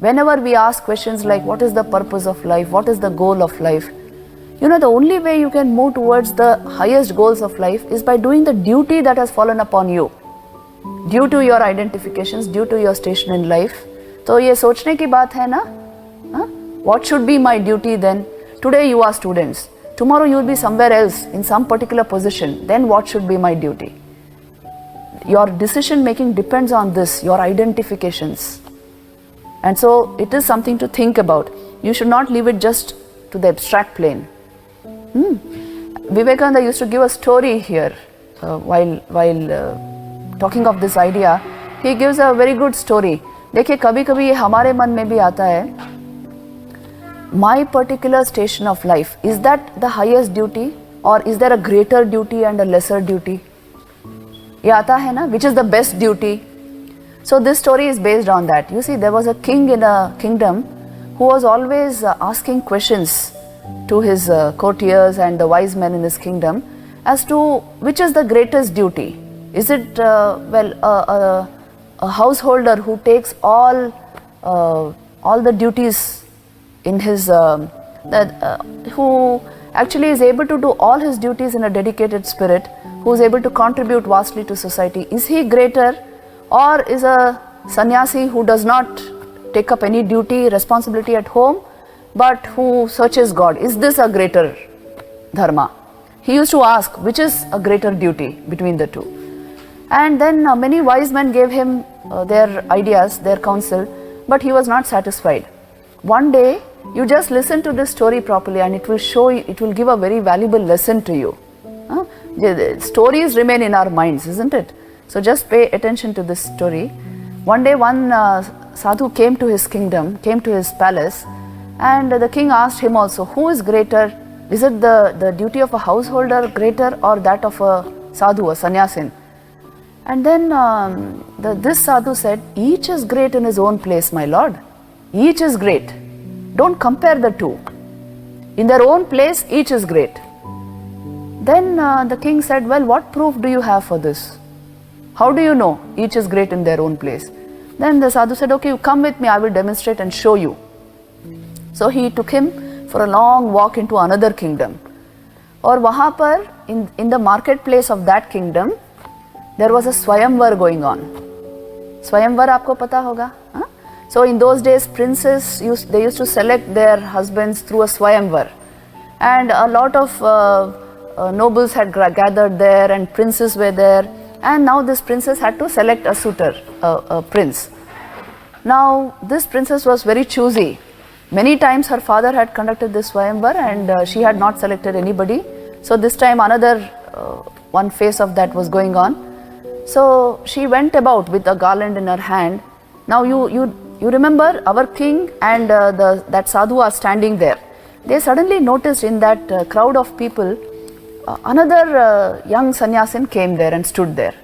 Whenever we ask questions like what is the purpose of life, what is the goal of life, the only way you can move towards the highest goals of life is by doing the duty that has fallen upon you, due to your identifications, due to your station in life. So ये सोचने की बात है ना? What should be my duty then? Today you are students. Tomorrow you will be somewhere else in some particular position. Then what should be my duty? Your decision making depends on this, your identifications. And so it is something to think about. You should not leave it just to the abstract plane. Vivekananda used to give a story here while talking of this idea. He gives a very good story. देखिए कभी कभी ये हमारे मन में भी आता है, my particular station of life, is that the highest duty or is there a greater duty and a lesser duty? ये आता है ना, which is the best duty? So this story is based on that. You see, there was a king in a kingdom who was always asking questions to his courtiers and the wise men in his kingdom as to which is the greatest duty. Is it a householder who takes all the duties in his who actually is able to do all his duties in a dedicated spirit, who is able to contribute vastly to society? Is he greater, or is a sannyasi who does not take up any duty, responsibility at home, but who searches God? Is this a greater dharma? He used to ask which is a greater duty between the two. And then many wise men gave him their ideas, their counsel, but he was not satisfied. One day, you just listen to this story properly and it will show you, it will give a very valuable lesson to you. The stories remain in our minds, isn't it? So just pay attention to this story. One day one sadhu came to his kingdom, came to his palace, and the king asked him also, who is greater? Is it the duty of a householder greater or that of a sadhu, a sannyasin? And then this sadhu said, each is great in his own place, my lord. Each is great. Don't compare the two. In their own place, each is great. Then the king said, well, what proof do you have for this? How do you know each is great in their own place? Then the sadhu said, okay, you come with me, I will demonstrate and show you. So he took him for a long walk into another kingdom. और वहाँ पर in the marketplace of that kingdom, there was a swayamvar going on. Swayamvar आपको पता होगा? So in those days, princes used to select their husbands through a swayamvar, and a lot of nobles had gathered there, and princes were there, and now this princess had to select a suitor, a prince. Now this princess was very choosy. Many times her father had conducted this swayamvar and she had not selected anybody. So this time another one phase of that was going on. So she went about with a garland in her hand. Now you remember our king and that sadhu are standing there. They suddenly noticed in that crowd of people, another young sannyasin came there and stood there.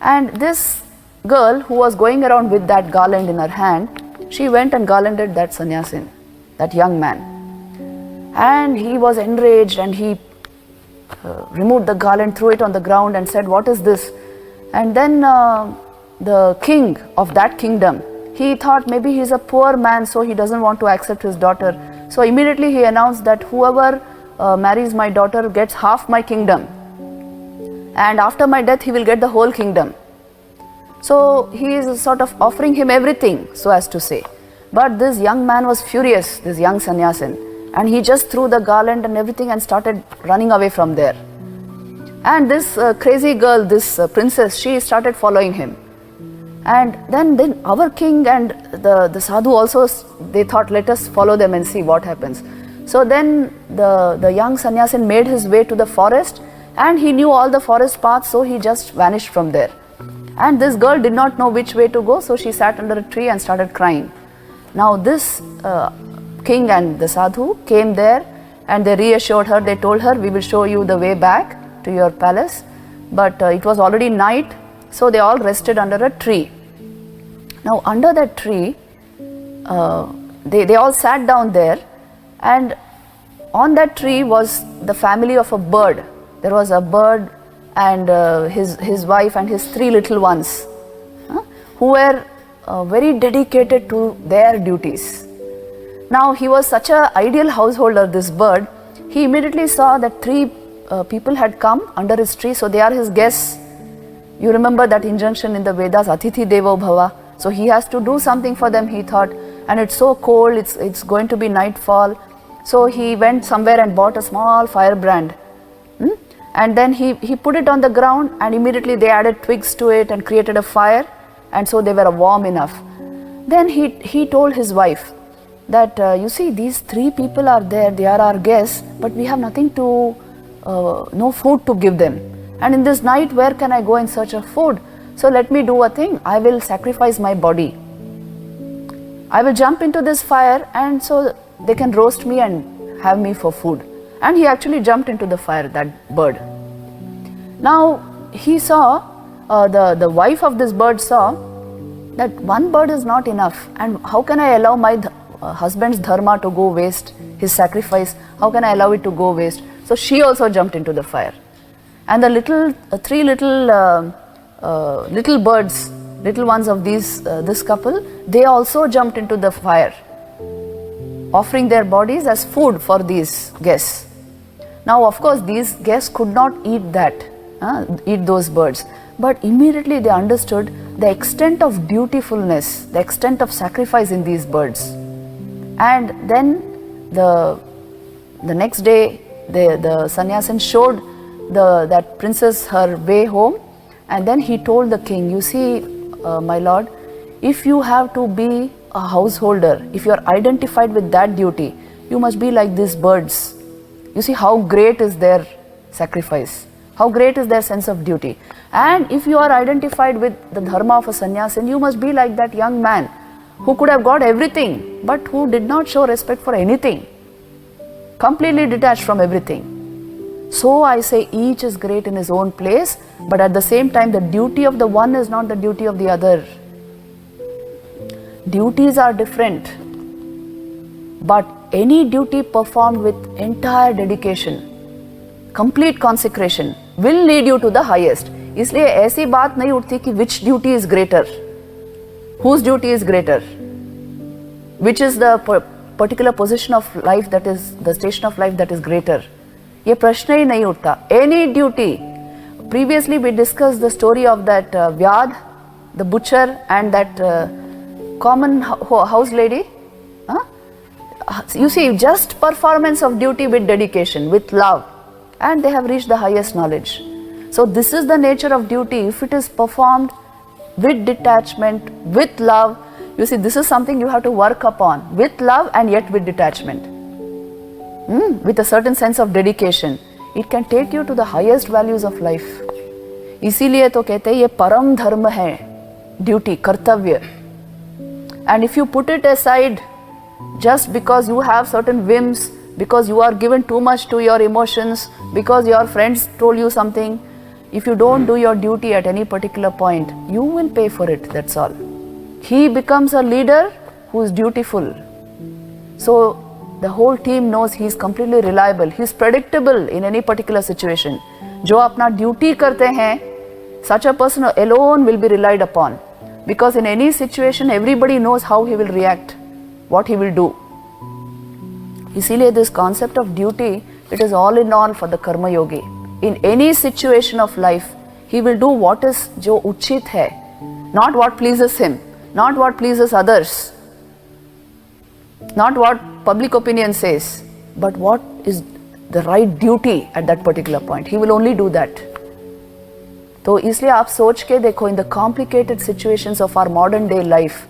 And this girl who was going around with that garland in her hand, she went and garlanded that sannyasin, that young man. And he was enraged and he removed the garland, threw it on the ground and said, what is this? And then the king of that kingdom, he thought maybe he's a poor man, so he doesn't want to accept his daughter. So immediately he announced that whoever marries my daughter gets half my kingdom. And after my death, he will get the whole kingdom. So he is sort of offering him everything, so as to say. But this young man was furious, this young sannyasin. And he just threw the garland and everything and started running away from there. And this crazy girl, this princess, she started following him. And then our king and the sadhu also, they thought, let us follow them and see what happens. So then the young sannyasin made his way to the forest, and he knew all the forest paths, so he just vanished from there. And this girl did not know which way to go, so she sat under a tree and started crying. Now this king and the sadhu came there and they reassured her. They told her, we will show you the way back to your palace. But it was already night, so they all rested under a tree. Now under that tree, they all sat down there, and on that tree was the family of a bird. There was a bird and his wife and his 3 little ones, who were very dedicated to their duties. Now he was such an ideal householder, this bird. He immediately saw that three people had come under his tree, so they are his guests. You remember that injunction in the Vedas, Atithi Devo Bhava. So he has to do something for them, he thought, and it's so cold, it's going to be nightfall. So he went somewhere and bought a small firebrand. And then he put it on the ground, and immediately they added twigs to it and created a fire, and so they were warm enough. Then he told his wife that, you see, these three people are there, they are our guests, but we have nothing to, no food to give them. And in this night, where can I go in search of food? So let me do a thing, I will sacrifice my body. I will jump into this fire, and so they can roast me and have me for food. And he actually jumped into the fire, that bird. Now he saw, the wife of this bird saw that one bird is not enough, and how can I allow my husband's dharma to go waste, his sacrifice, how can I allow it to go waste? So she also jumped into the fire. And the three little birds, little ones of this couple, they also jumped into the fire, offering their bodies as food for these guests. Now of course these guests could not eat those birds, but immediately they understood the extent of dutifulness, the extent of sacrifice in these birds. And then the next day the sannyasin showed that princess her way home, and then he told the king, you see, my lord, if you have to be a householder, if you are identified with that duty, you must be like these birds. You see how great is their sacrifice, how great is their sense of duty. And if you are identified with the dharma of a sannyasin, you must be like that young man who could have got everything, but who did not show respect for anything, completely detached from everything. So I say each is great in his own place, but at the same time the duty of the one is not the duty of the other. Duties are different, but any duty performed with entire dedication, complete consecration, will lead you to the highest. इसलिए ऐसी बात नहीं उठती कि which duty is greater, whose duty is greater, which is the particular position of life, that is the station of life that is greater. ये प्रश्न ही नहीं उठता. Any duty. Previously we discussed the story of that Vyad, the butcher, and that common house lady. You see, just performance of duty with dedication, with love, and they have reached the highest knowledge. So this is the nature of duty. If it is performed with detachment, with love, you see, this is something you have to work upon, with love and yet with detachment. With a certain sense of dedication, it can take you to the highest values of life. इसीलिए तो कहते हैं ये परम धर्म है, duty, कर्तव्य. And if you put it aside just because you have certain whims, because you are given too much to your emotions, because your friends told you something, if you don't do your duty at any particular point, you will pay for it, that's all. He becomes a leader who is dutiful. So the whole team knows he is completely reliable, he is predictable in any particular situation. जो अपना duty करते हैं, such a person alone will be relied upon, because in any situation everybody knows how he will react, what he will do. इसीलिए this concept of duty, it is all in all for the karma yogi. In any situation of life, he will do what is जो उचित है, not what pleases him, not what pleases others, not what public opinion says, but what is the right duty at that particular point. He will only do that. तो इसलिए आप सोच के देखो, in the complicated situations of our modern day life,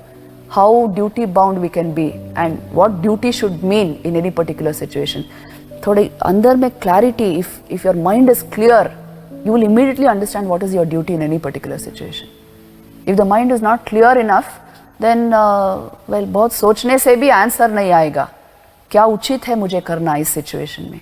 how duty bound we can be and what duty should mean in any particular situation. थोड़े अंदर में clarity, if your mind is clear, you will immediately understand what is your duty in any particular situation. If the mind is not clear enough, then बहुत सोचने से भी answer नहीं आएगा क्या उचित है मुझे करना इस सिचुएशन में.